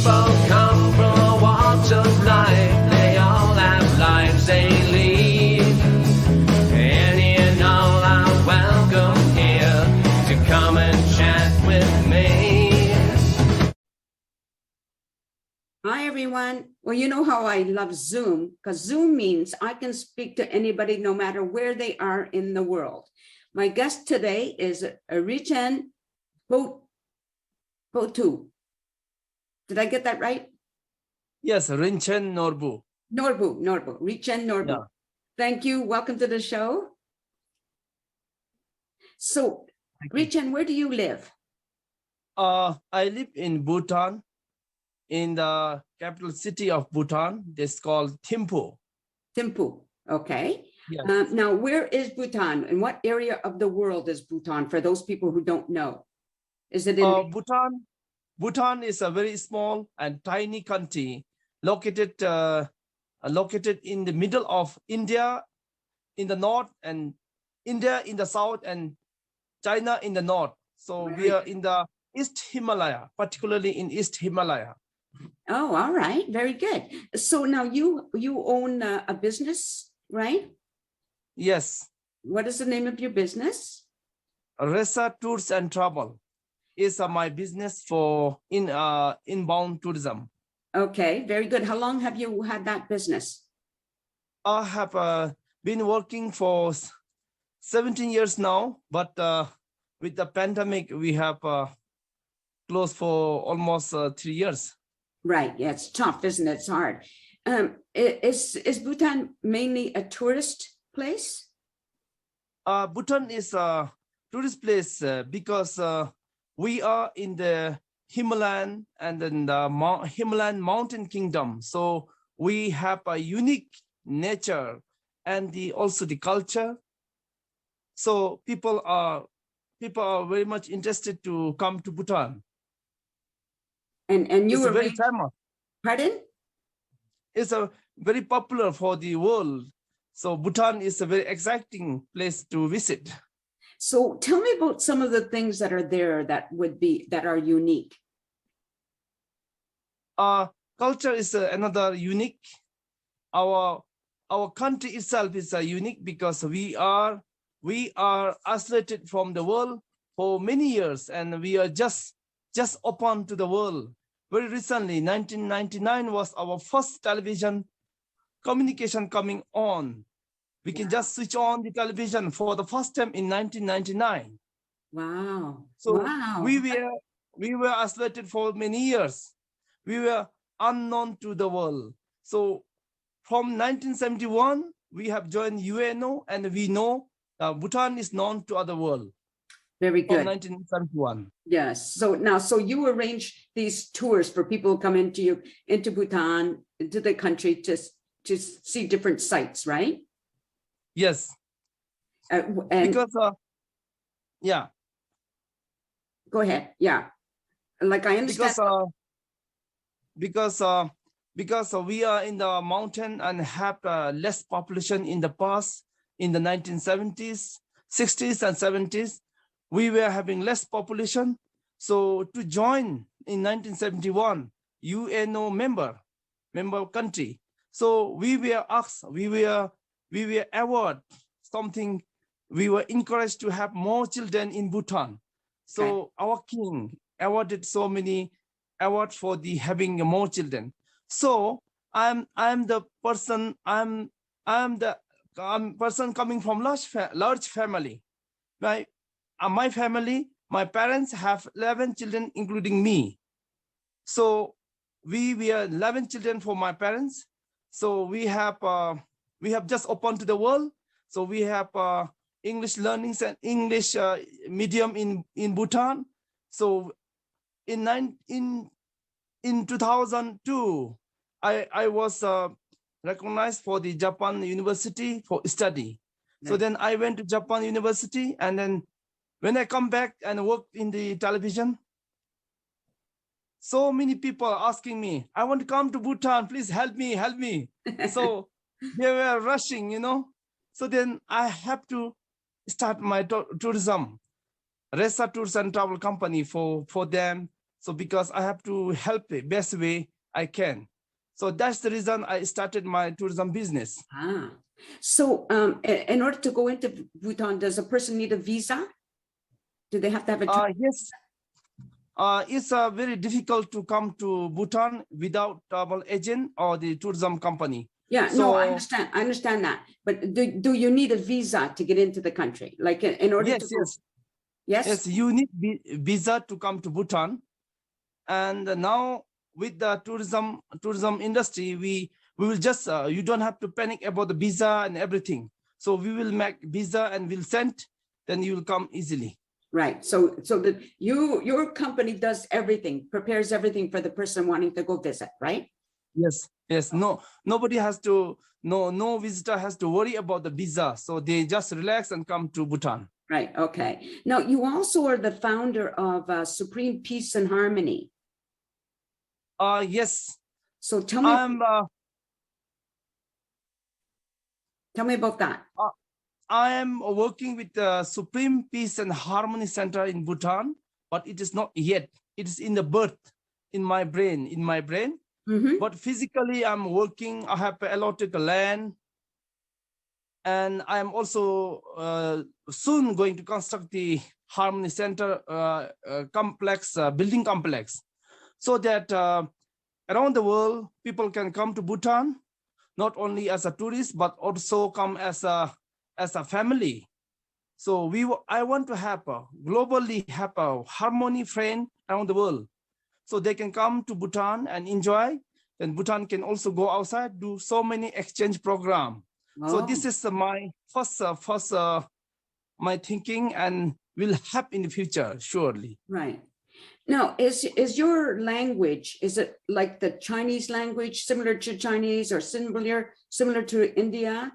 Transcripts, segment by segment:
people come from all walks of life. They all have lives they lead. Any and all are welcome here to come and chat with me. Hi, everyone. Well, you know how I love Zoom, because Zoom means I can speak to anybody no matter where they are in the world. My guest today is Rinchen Botu. Did I get that right? Yes, Rinchen Norbu. Norbu, Rinchen Norbu. Yeah. Thank you. Welcome to the show. So, Rinchen, where do you live? I live in Bhutan, in the capital city of Bhutan. It's called Thimphu. Thimphu. Okay. Yes. Now, where is Bhutan? And what area of the world is Bhutan for those people who don't know? Is it in Bhutan is a very small and tiny country located in the middle of India in the north, and India in the south, and China in the north. So we are in the East Himalaya, particularly in East Himalaya. Oh, all right. Very good. So now you own a business, right? Yes. What is the name of your business? Resa Tours and Travel is my business for inbound tourism. Okay, very good. How long have you had that business? I have been working for 17 years now, but with the pandemic, we have closed for almost 3 years. Right. Yeah, it's tough, isn't it? It's hard. Is Bhutan mainly a tourist place? Bhutan is a tourist place because we are in the Himalayan and then the Himalayan mountain kingdom. So we have a unique nature and also the culture. So people are very much interested to come to Bhutan. And you it's were very famous. Pardon? It's a very popular for the world. So Bhutan is a very exciting place to visit. So tell me about some of the things that are there that are unique. Culture is another unique. Our country itself is unique because we are isolated from the world for many years, and we are just open to the world. Very recently, 1999 was our first television communication coming on. We can just switch on the television for the first time in 1999. Wow. So wow. we were isolated for many years. We were unknown to the world. So from 1971, we have joined UNO, and we know Bhutan is known to other world. Very good. From 1971. Yes. So you arrange these tours for people who come into Bhutan, into the country to see different sites, right? Yes. And because yeah. Go ahead. Yeah. Like I understand. Because we are in the mountain and have less population in the past, in the 1970s, 60s, and 70s. We were having less population. So to join in 1971, UNO member country. So we were asked, we were awarded something. We were encouraged to have more children in Bhutan. So our king awarded so many awards for having more children. So I'm the person coming from large family. My family, my parents have 11 children, including me. So we were 11 children for my parents. So we have just opened to the world. So we have English learnings and English medium in Bhutan. So in 2002, I was recognized for the Japan University for study. Nice. So then I went to Japan University, and then when I come back and worked in the television, so many people are asking me, I want to come to Bhutan, please help me. So they were rushing, So then I have to start my tourism, Resa Tours and Travel Company for them. So because I have to help the best way I can. So that's the reason I started my tourism business. Ah, so in order to go into Bhutan, does a person need a visa? Do they have to have a? Yes. It's very difficult to come to Bhutan without travel agent or the tourism company. Yeah, So, no, I understand. I understand that. But do you need a visa to get into the country? Like in order yes, to go? yes, Yes. yes, you need visa to come to Bhutan. And now with the tourism industry, we will just, you don't have to panic about the visa and everything. So we will make visa and we'll send, then you will come easily. Right. So that your company does everything, prepares everything for the person wanting to go visit, right? Yes, yes. No, nobody has to, no visitor has to worry about the visa. So they just relax and come to Bhutan. Right. Okay. Now you also are the founder of Supreme Peace and Harmony. Yes. So tell me about that. I am working with the Supreme Peace and Harmony Center in Bhutan, but it is not yet. It is in the birth, in my brain. Mhm. But physically, I'm working. I have allotted the land, and I am also soon going to construct the Harmony Center complex, building complex, so that around the world people can come to Bhutan, not only as a tourist but also come as a family. So I want to have globally have a harmony friend around the world, so they can come to Bhutan and enjoy. And Bhutan can also go outside, do so many exchange program. So this is my first my thinking, and will happen in the future surely. Right. Now, is your language, is it like the Chinese language, similar to Chinese or similar to India?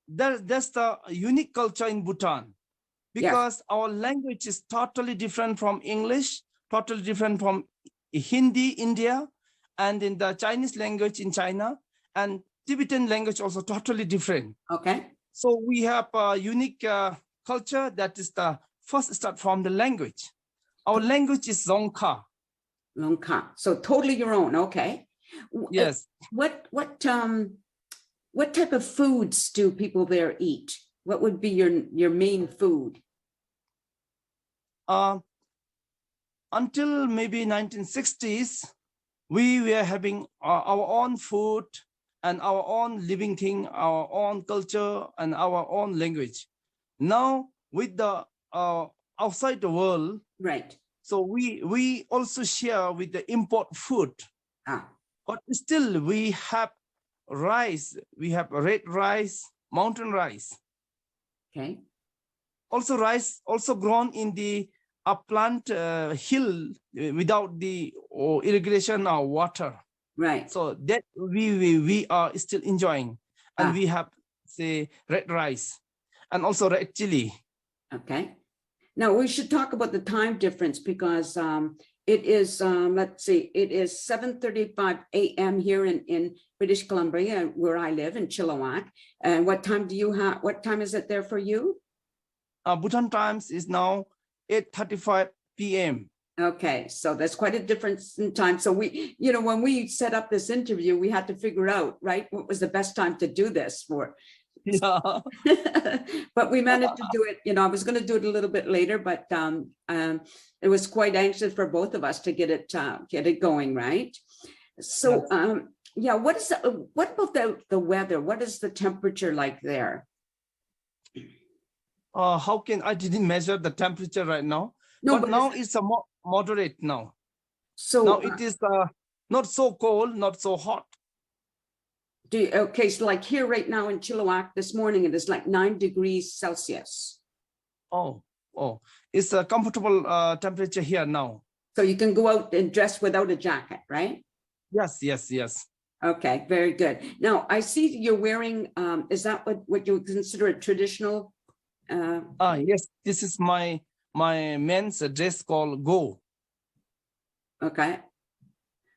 That's the unique culture in Bhutan, because our language is totally different from English, totally different from Hindi, India, and in the Chinese language in China, and Tibetan language also totally different. Okay. So we have a unique culture that is the first start from the language. Our language is Dzongkha. Dzongkha. So totally your own. Okay. Yes. What type of foods do people there eat? What would be your main food? Until maybe 1960s, we were having our own food and our own living thing, our own culture and our own language. Now with the outside the world, right? So we also share with the import food, but still we have rice. We have red rice, mountain rice. Okay. Also rice, also grown in the upland hill without the irrigation or water. Right. So that we are still enjoying, and we have say red rice and also red chili. Okay. Now we should talk about the time difference, because it is let's see, it is 7:35 a.m. here in British Columbia, where I live in Chilliwack. And what time do you have? What time is it there for you? Bhutan times is now 8:35 p.m. Okay, so that's quite a difference in time. So we, when we set up this interview, we had to figure out, right, what was the best time to do this for. Yeah. But we managed to do it. I was going to do it a little bit later, but it was quite anxious for both of us to get it going, right? So yeah, what about the weather? What is the temperature like there? I didn't measure the temperature right now. No, but now it's a moderate now. So now it is not so cold, not so hot. Okay, so like here right now in Chilliwack this morning, it is like 9 degrees Celsius. Oh, it's a comfortable temperature here now. So you can go out and dress without a jacket, right? Yes. Okay, very good. Now I see you're wearing, is that what you would consider a traditional? Yes, this is my men's dress called Go. Okay.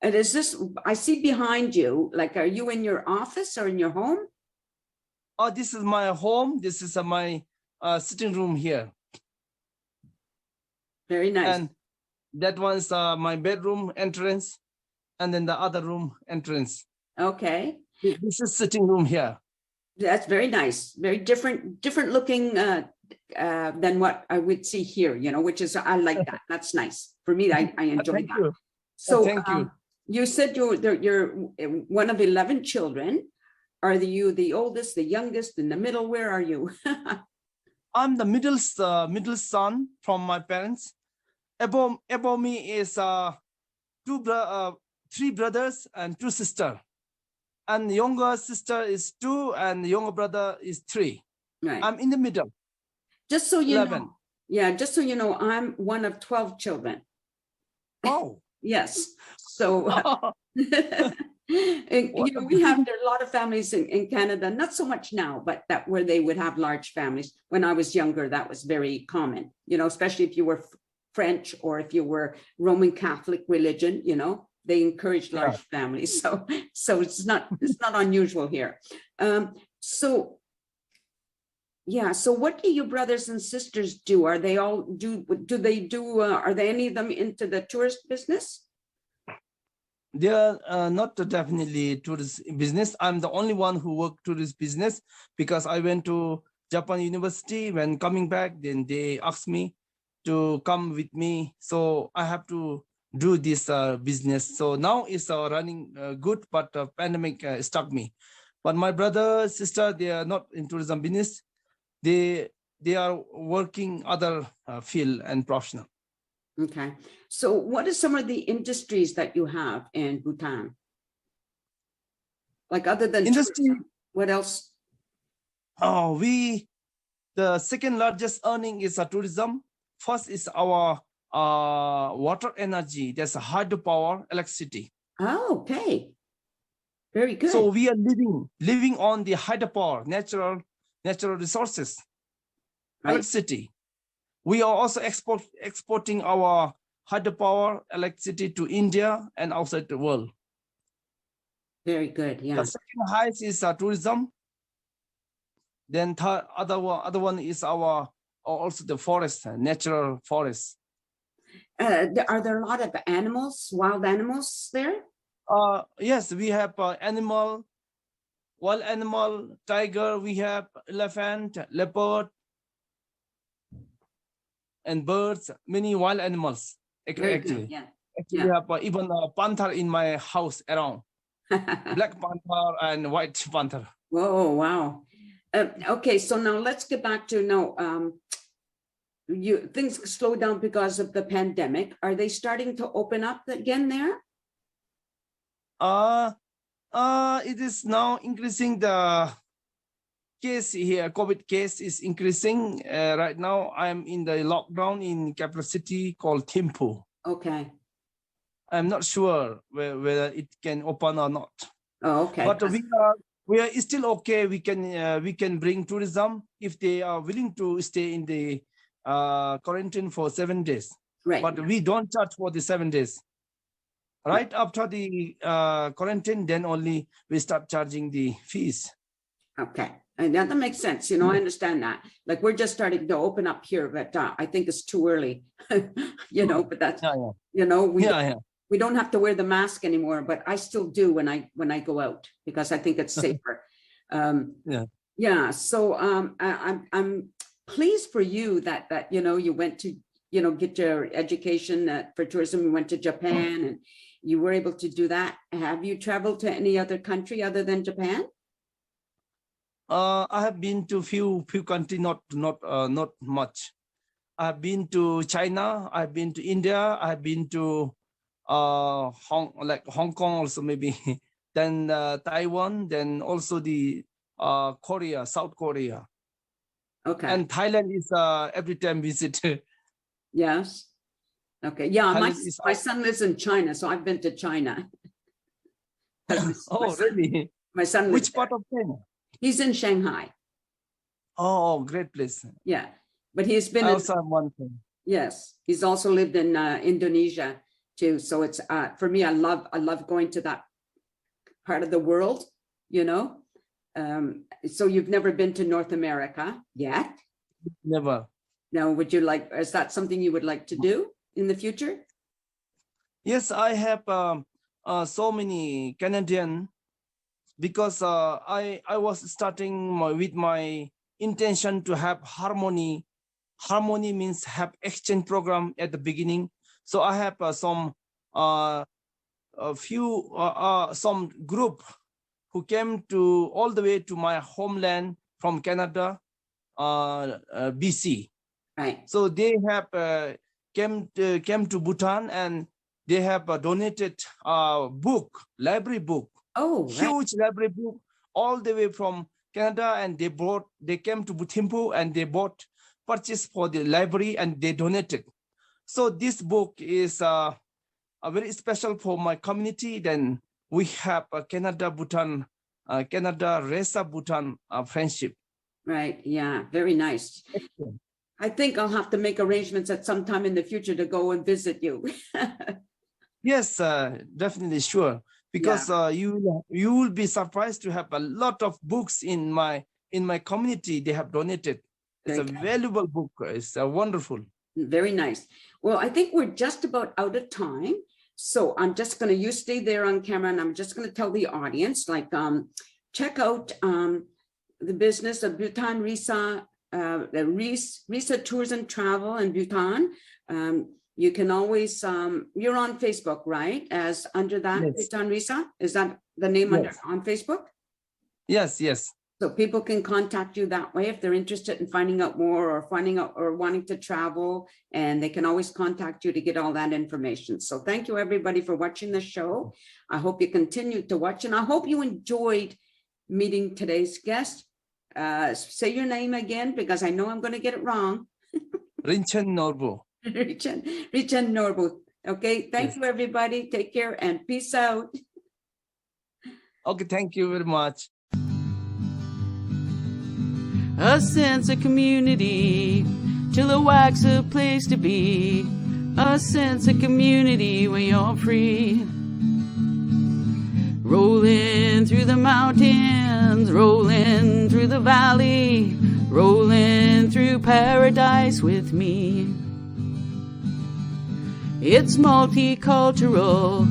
And is this, I see behind you, like, are you in your office or in your home? Oh, this is my home. This is my sitting room here. Very nice. And that one's my bedroom entrance, and then the other room entrance. Okay. This is sitting room here. That's very nice. Very different looking than what I would see here, you know, which is, I like that. That's nice. For me, I enjoy Thank that. you. So Thank you. you said you're one of 11 children. Are you the oldest, the youngest, in the middle? Where are you? I'm the middle son from my parents. Above me is three brothers and two sisters. And the younger sister is 2 and the younger brother is 3. Right. I'm in the middle. Just so you 11. know. Yeah, just so you know, I'm one of 12 children. Oh. Yes. So and, you know, there are a lot of families in Canada, not so much now, but that where they would have large families. When I was younger, that was very common, you know, especially if you were French or if you were Roman Catholic religion, you know, they encouraged large families. So it's not unusual here. So what do your brothers and sisters do? Are they all are they any of them into the tourist business? They are not definitely tourist business. I'm the only one who worked tourist business because I went to Japan University. When coming back, then they asked me to come with me. So I have to do this business. So now it's running good, but the pandemic stuck me. But my brother, sister, they are not in tourism business. They are working other field and professional. Okay. So what are some of the industries that you have in Bhutan? Like other than industry, tourism, what else? Oh, the second largest earning is tourism. First is our water energy. There's a hydropower electricity. Oh, okay. Very good. So we are living on the hydropower, natural resources, Right. electricity. We are also exporting our hydropower electricity to India and outside the world. Very good. Yeah. The second highest is tourism. Then other one is our also the forest, natural forest. Are there a lot of animals, wild animals there? Yes, we have wild animal, tiger. We have elephant, leopard, and birds. Many wild animals. Very good. Yeah. Actually, we have even a panther in my house around. Black panther and white panther. Whoa! Wow. Okay, so now let's get back to things slowed down because of the pandemic. Are they starting to open up again there? It is now increasing. The case here, COVID case is increasing. Right now, I'm in the lockdown in capital city called Thimphu. Okay. I'm not sure whether it can open or not. Oh, okay. But we are still okay. We can bring tourism if they are willing to stay in the quarantine for 7 days. Right. But we don't charge for the 7 days. Right after the quarantine, then only we start charging the fees. Okay. And that makes sense. You know, I understand that. Like we're just starting to open up here, but I think it's too early, you know, but that's, you know, we don't have to wear the mask anymore, but I still do when I go out because I think it's safer. Yeah. So I'm pleased for you that, you know, you went to, you know, get your education for tourism. You went to Japan and you were able to do that. Have you traveled to any other country other than Japan? I have been to few countries, not much. I've been to China. I've been to India. I've been to Hong Kong also maybe. Then Taiwan. Then also the Korea, South Korea. Okay. And Thailand is every time visit. Yes. Okay. Yeah. Thailand My son lives in China, so I've been to China. Really? My son. Which part of China? He's in Shanghai. Oh, great place. Yeah, but he's been. Also one thing. Yes, he's also lived in Indonesia too. So it's for me. I love going to that part of the world. You know, so you've never been to North America yet? Never. Now, is that something you would like to do in the future? Yes, I have so many Canadian because I was starting with my intention to have harmony. Harmony means have exchange program at the beginning. So I have some group who came to all the way to my homeland from Canada, BC. Right. So they have came to Bhutan, and they have donated library book. Oh, right. Huge library book all the way from Canada, and they came to Buthimpu and they purchased for the library and they donated. So this book is a very special for my community. Then we have a Canada Resa Bhutan friendship. Right. Yeah. Very nice. Excellent. I think I'll have to make arrangements at some time in the future to go and visit you. Yes, definitely, sure. Because you will be surprised to have a lot of books in my community. They have donated. It's a valuable book. It's wonderful. Very nice. Well, I think we're just about out of time. So I'm just going to, you stay there on camera, and I'm just going to tell the audience, check out the business of Bhutan Resa, the Resa Tours and Travel in Bhutan. You can always, you're on Facebook, right? As under that, Yes. Bhutan Resa? Is that the name on Facebook? Yes, yes. So people can contact you that way if they're interested in finding out more or wanting to travel, and they can always contact you to get all that information. So thank you everybody for watching the show. I hope you continue to watch, and I hope you enjoyed meeting today's guest. Say your name again, because I know I'm going to get it wrong. Rinchen Norbu. Rinchen Norbu. Okay, thank you everybody. Take care and peace out. Okay, thank you very much. A sense of community, Chilliwack's a place to be. A sense of community where you're free. Rolling through the mountains, rolling through the valley, rolling through paradise with me. It's multicultural,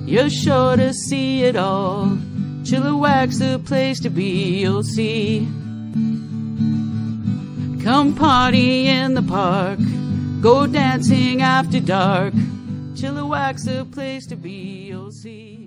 you're sure to see it all. Chilliwack's a place to be, you'll see. Come party in the park, go dancing after dark. Chilliwack's a place to be, you'll see.